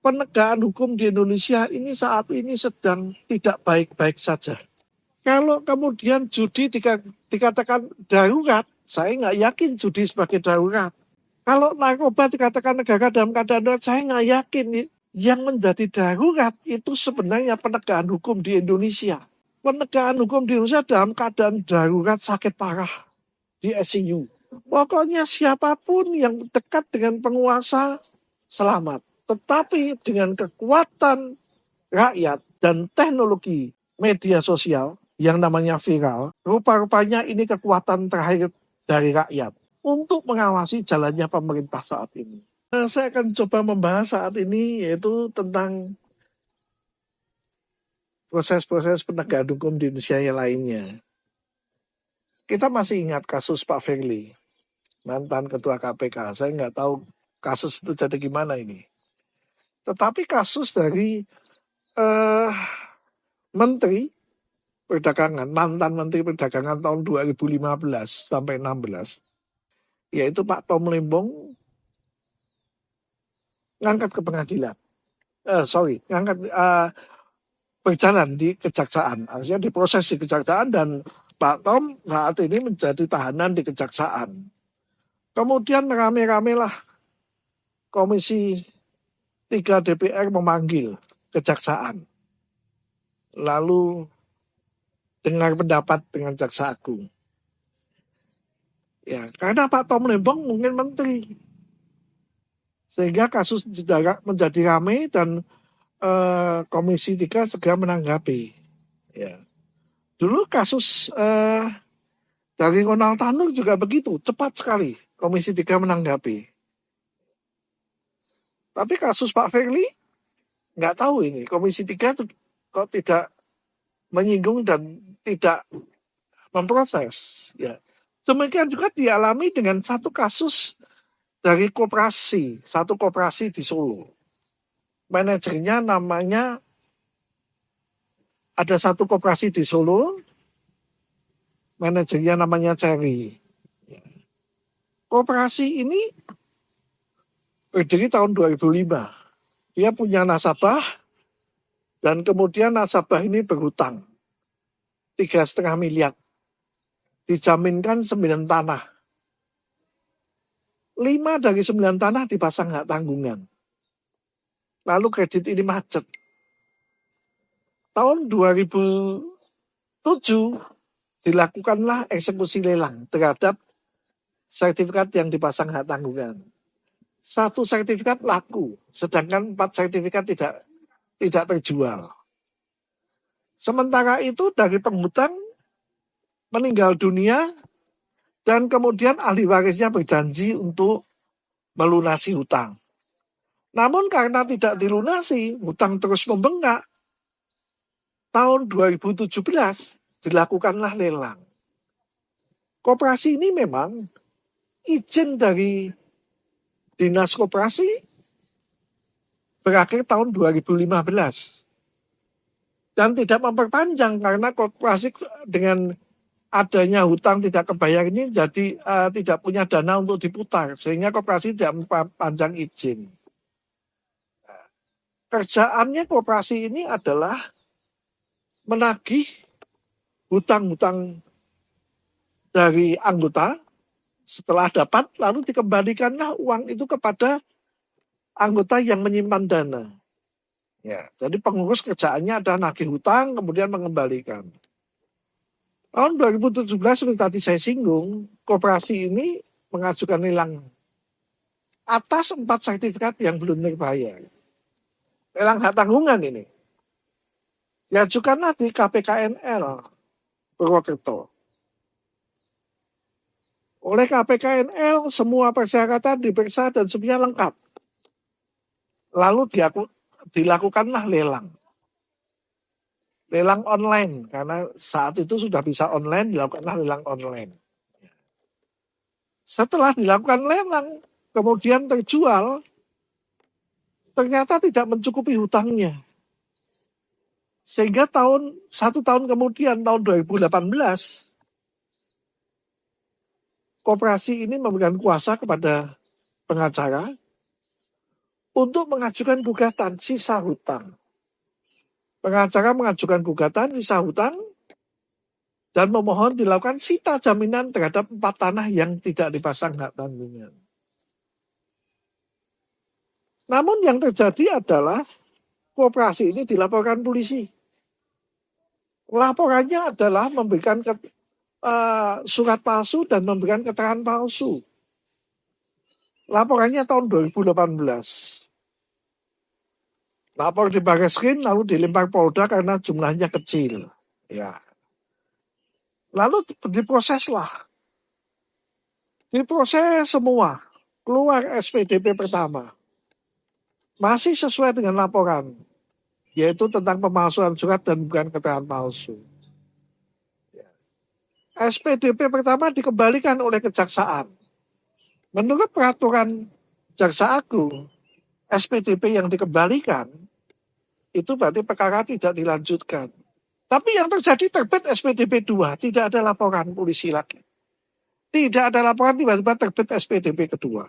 penegakan hukum di Indonesia ini saat ini sedang tidak baik-baik saja. Kalau kemudian judi dikatakan darurat, saya nggak yakin judi sebagai darurat. Kalau narkoba dikatakan negara dalam keadaan darurat, saya nggak yakin. Yang menjadi darurat itu sebenarnya penegakan hukum di Indonesia. Penegakan hukum di Indonesia dalam keadaan darurat sakit parah di ICU. Pokoknya siapapun yang dekat dengan penguasa selamat. Tetapi dengan kekuatan rakyat dan teknologi media sosial yang namanya viral, rupa-rupanya ini kekuatan terakhir dari rakyat untuk mengawasi jalannya pemerintah saat ini. Saya akan coba membahas saat ini yaitu tentang proses-proses penegakan hukum di Indonesia yang lainnya. Kita masih ingat kasus Pak Firly, mantan ketua KPK. Saya nggak tahu kasus itu jadi gimana ini. Tetapi kasus dari Menteri Perdagangan, mantan Menteri Perdagangan tahun 2015 sampai 16, yaitu Pak Tom Lembong, ngangkat ke pengadilan. Berjalan di kejaksaan. Artinya diproses di kejaksaan dan Pak Tom saat ini menjadi tahanan di kejaksaan. Kemudian rame-ramelah Komisi 3 DPR memanggil kejaksaan. Lalu dengar pendapat dengan Jaksa Agung. Ya, karena Pak Tom Lembong mungkin menteri. Sehingga kasus menjadi ramai dan Komisi 3 segera menanggapi. Ya. Dulu kasus dari Ronald Tanur juga begitu, cepat sekali Komisi 3 menanggapi. Tapi kasus Pak Firly, nggak tahu ini, Komisi 3 kok tidak menyinggung dan tidak memproses. Ya. Demikian juga dialami dengan satu kasus dari satu koperasi di Solo. Manajernya namanya, ada satu koperasi di Solo, manajernya namanya Cherry. Koperasi ini berdiri tahun 2005. Dia punya nasabah, dan kemudian nasabah ini berhutang 3,5 miliar. Dijaminkan 9 tanah. 5 dari 9 tanah dipasang hak tanggungan. Lalu kredit ini macet. Tahun 2007 dilakukanlah eksekusi lelang terhadap sertifikat yang dipasang hak tanggungan. 1 sertifikat laku, sedangkan 4 sertifikat tidak terjual. Sementara itu dari penghutang meninggal dunia dan kemudian ahli warisnya berjanji untuk melunasi hutang. Namun karena tidak dilunasi, hutang terus membengkak. Tahun 2017 dilakukanlah lelang. Koperasi ini memang izin dari Dinas Koperasi berakhir tahun 2015 dan tidak memperpanjang karena koperasi dengan adanya hutang tidak kebayar ini jadi tidak punya dana untuk diputar sehingga koperasi tidak memperpanjang izin. Kerjaannya koperasi ini adalah menagih hutang-hutang dari anggota. Setelah dapat, lalu dikembalikanlah uang itu kepada anggota yang menyimpan dana. Ya, jadi pengurus kerjaannya adalah nagih hutang, kemudian mengembalikan. Tahun 2017, seperti tadi saya singgung, koperasi ini mengajukan lelang atas 4 sertifikat yang belum terbayar. Lelang hak tanggungan ini. Diajukanlah di KPKNL Purwokerto. Oleh KPKNL, semua persyaratan diperiksa dan semuanya lengkap. Lalu dilakukanlah lelang. Lelang online, karena saat itu sudah bisa online, dilakukanlah lelang online. Setelah dilakukan lelang, kemudian terjual, ternyata tidak mencukupi hutangnya. Sehingga 1 tahun kemudian, tahun 2018, koperasi ini memberikan kuasa kepada pengacara untuk mengajukan gugatan sisa hutang. Pengacara mengajukan gugatan sisa hutang dan memohon dilakukan sita jaminan terhadap 4 tanah yang tidak dipasang hak tanggungan. Namun yang terjadi adalah koperasi ini dilaporkan polisi. Laporannya adalah memberikan surat palsu dan memberikan keterangan palsu. Laporannya tahun 2018. Lapor di Barreskrim lalu dilimpah Polda karena jumlahnya kecil. Ya. Lalu diproseslah. Diproses semua. Keluar SPDP pertama. Masih sesuai dengan laporan. Yaitu tentang pemalsuan surat dan bukan keterangan palsu. Ya. SPDP pertama dikembalikan oleh Kejaksaan. Menurut peraturan Jaksa Agung, SPDP yang dikembalikan itu berarti perkara tidak dilanjutkan. Tapi yang terjadi terbit SPDP 2, tidak ada laporan polisi lagi. Tidak ada laporan, tiba-tiba terbit SPDP kedua.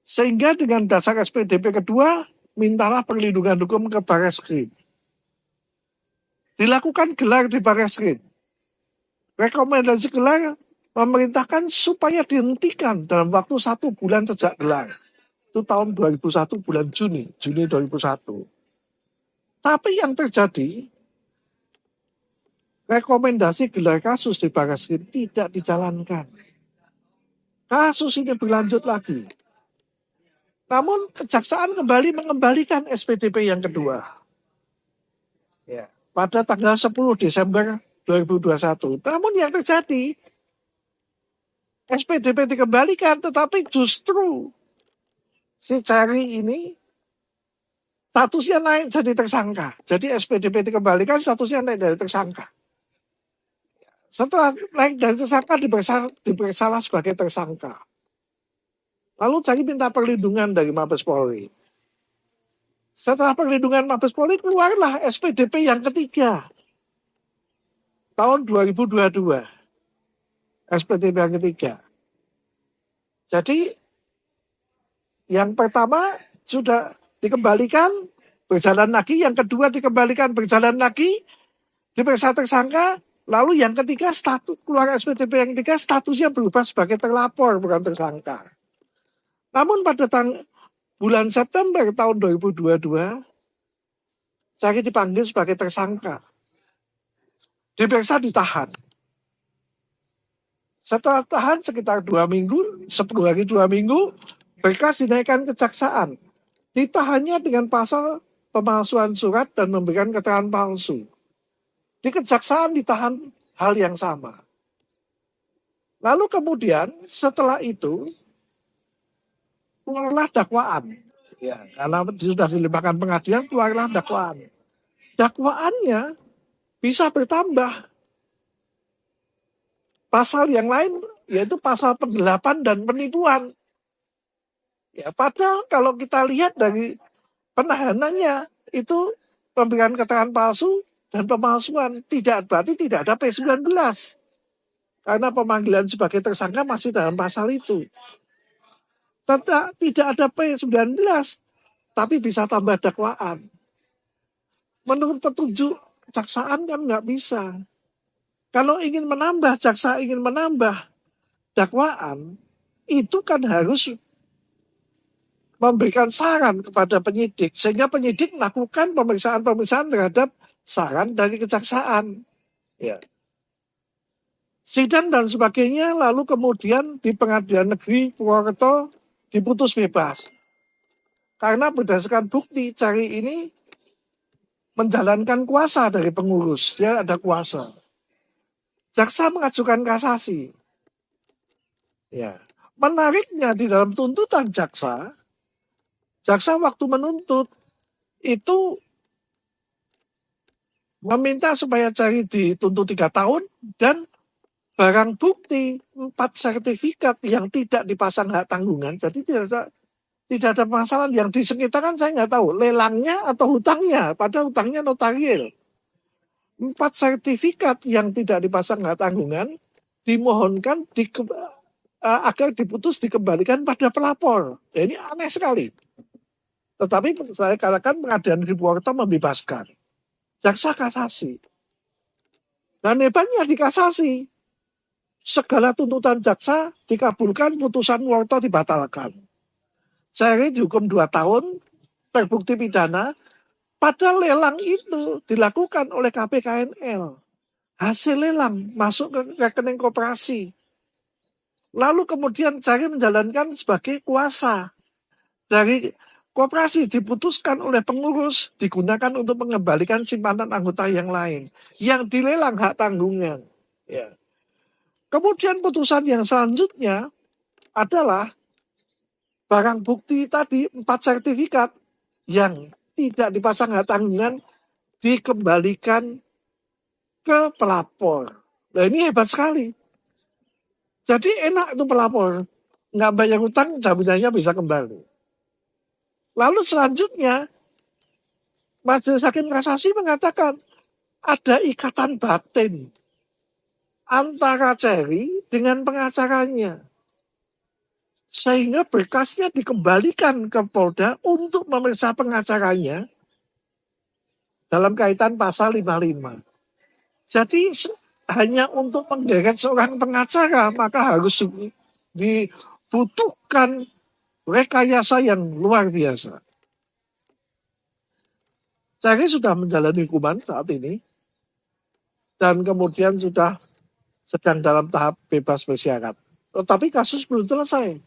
Sehingga dengan dasar SPDP kedua, mintalah perlindungan hukum ke Barreskrim. Dilakukan gelar di Barreskrim. Rekomendasi gelar memerintahkan supaya dihentikan dalam waktu 1 bulan sejak gelar. Itu tahun 2001 bulan Juni 2001. Tapi yang terjadi, rekomendasi gelar kasus di Barreskrim tidak dijalankan. Kasus ini berlanjut lagi. Namun Kejaksaan kembali mengembalikan SPDP yang kedua. Ya, pada tanggal 10 Desember 2021. Namun yang terjadi, SPDP dikembalikan, tetapi justru si Cari ini statusnya naik jadi tersangka. Jadi SPDP dikembalikan, statusnya naik dari tersangka. Setelah naik dari tersangka diperiksalah sebagai tersangka. Lalu Cari minta perlindungan dari Mabes Polri. Setelah perlindungan Mabes Polri, keluarlah SPDP yang ketiga. Tahun 2022. SPDP yang ketiga. Jadi yang pertama sudah dikembalikan, berjalan lagi. Yang kedua dikembalikan, berjalan lagi. Diperiksa tersangka. Lalu yang ketiga, status keluar SPDP yang ketiga, statusnya berubah sebagai terlapor, bukan tersangka. Namun pada bulan September tahun 2022, Cari dipanggil sebagai tersangka. Diperiksa, ditahan. Setelah tahan sekitar 2 minggu, 10 hari 2 minggu, berkas dinaikkan Kejaksaan. Ditahannya dengan pasal pemalsuan surat dan memberikan keterangan palsu. Di Kejaksaan ditahan hal yang sama. Lalu kemudian setelah itu keluarlah dakwaan. Ya, karena sudah dilimpahkan pengadilan, keluarlah dakwaan. Dakwaannya bisa bertambah. Pasal yang lain yaitu pasal penggelapan dan penipuan. Ya, padahal kalau kita lihat dari penahanannya itu pemberian keterangan palsu dan pemalsuan, berarti tidak ada P19. Karena pemanggilan sebagai tersangka masih dalam pasal itu. Tidak ada P19, tapi bisa tambah dakwaan. Menurut petunjuk Kejaksaan kan nggak bisa. Kalau ingin menambah, jaksa ingin menambah dakwaan, itu kan harus memberikan saran kepada penyidik. Sehingga penyidik melakukan pemeriksaan-pemeriksaan terhadap saran dari Kejaksaan. Ya. Sidang dan sebagainya, lalu kemudian di Pengadilan Negeri Purwokerto diputus bebas. Karena berdasarkan bukti, Cari ini menjalankan kuasa dari pengurus. Dia ada kuasa. Jaksa mengajukan kasasi. Ya. Menariknya di dalam tuntutan jaksa waktu menuntut itu meminta supaya Cari dituntut 3 tahun dan barang bukti 4 sertifikat yang tidak dipasang hak tanggungan. Jadi tidak ada masalah. Yang disengketakan saya nggak tahu, lelangnya atau hutangnya. Padahal hutangnya notarial. 4 sertifikat yang tidak dipasang hak tanggungan dimohonkan agar diputus dikembalikan pada pelapor. Ya, ini aneh sekali. Tetapi saya katakan pengadilan negeri Purwokerto membebaskan. Jaksa kasasi. Dan hebatnya di kasasi. Segala tuntutan jaksa dikabulkan, putusan Purwokerto dibatalkan. Saya dihukum 2 tahun, terbukti pidana. Padahal lelang itu dilakukan oleh KPKNL. Hasil lelang masuk ke rekening koperasi. Lalu kemudian saya menjalankan sebagai kuasa. Dari koperasi diputuskan oleh pengurus, digunakan untuk mengembalikan simpanan anggota yang lain. Yang dilelang hak tanggungan. Ya. Kemudian putusan yang selanjutnya adalah barang bukti tadi 4 sertifikat yang tidak dipasang hak tanggungan dikembalikan ke pelapor. Nah ini hebat sekali. Jadi enak itu pelapor. Nggak bayar hutang, jaminannya bisa kembali. Lalu selanjutnya, Majelis Hakim Kasasi mengatakan ada ikatan batin antara Cherry dengan pengacaranya. Sehingga berkasnya dikembalikan ke Polda untuk memeriksa pengacaranya dalam kaitan pasal 55. Jadi hanya untuk menggeret seorang pengacara maka harus dibutuhkan rekayasa yang luar biasa. Saya sudah menjalani hukuman saat ini dan kemudian sudah sedang dalam tahap bebas bersyarat. Tetapi kasus belum selesai.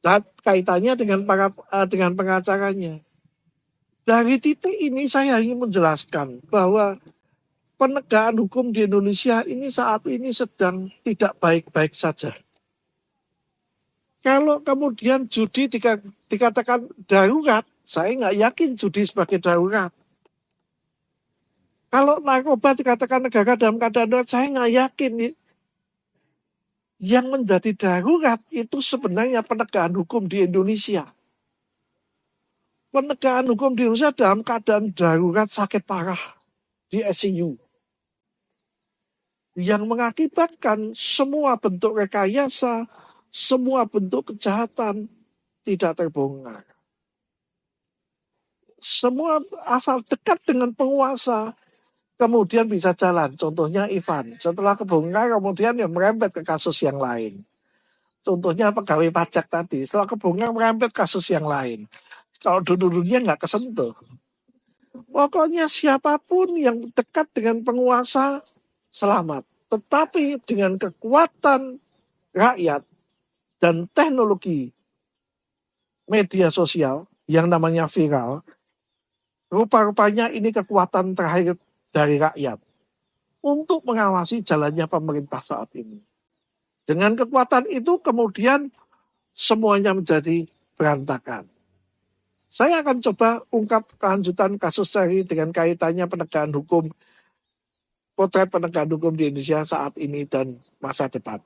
Dan kaitannya dengan pengacaranya. Dari titik ini saya ingin menjelaskan bahwa penegakan hukum di Indonesia ini saat ini sedang tidak baik-baik saja. Kalau kemudian judi dikatakan darurat, saya nggak yakin judi sebagai darurat. Kalau narkoba dikatakan negara dalam keadaan darurat, saya nggak yakin. Yang menjadi darurat itu sebenarnya penegakan hukum di Indonesia. Penegakan hukum di Indonesia dalam keadaan darurat sakit parah di ICU. Yang mengakibatkan semua bentuk rekayasa, semua bentuk kejahatan tidak terbongkar. Semua asal dekat dengan penguasa, kemudian bisa jalan. Contohnya Ivan. Setelah kebongkar, kemudian yang merembet ke kasus yang lain. Contohnya pegawai pajak tadi. Setelah kebongkar, merembet kasus yang lain. Kalau dulu-dulunya nggak kesentuh. Pokoknya siapapun yang dekat dengan penguasa, selamat. Tetapi dengan kekuatan rakyat dan teknologi media sosial yang namanya viral, rupa-rupanya ini kekuatan terakhir dari rakyat untuk mengawasi jalannya pemerintah saat ini. Dengan kekuatan itu kemudian semuanya menjadi berantakan. Saya akan coba ungkap kelanjutan kasus Cherry dengan kaitannya penegakan hukum, potret penegakan hukum di Indonesia saat ini dan masa depan.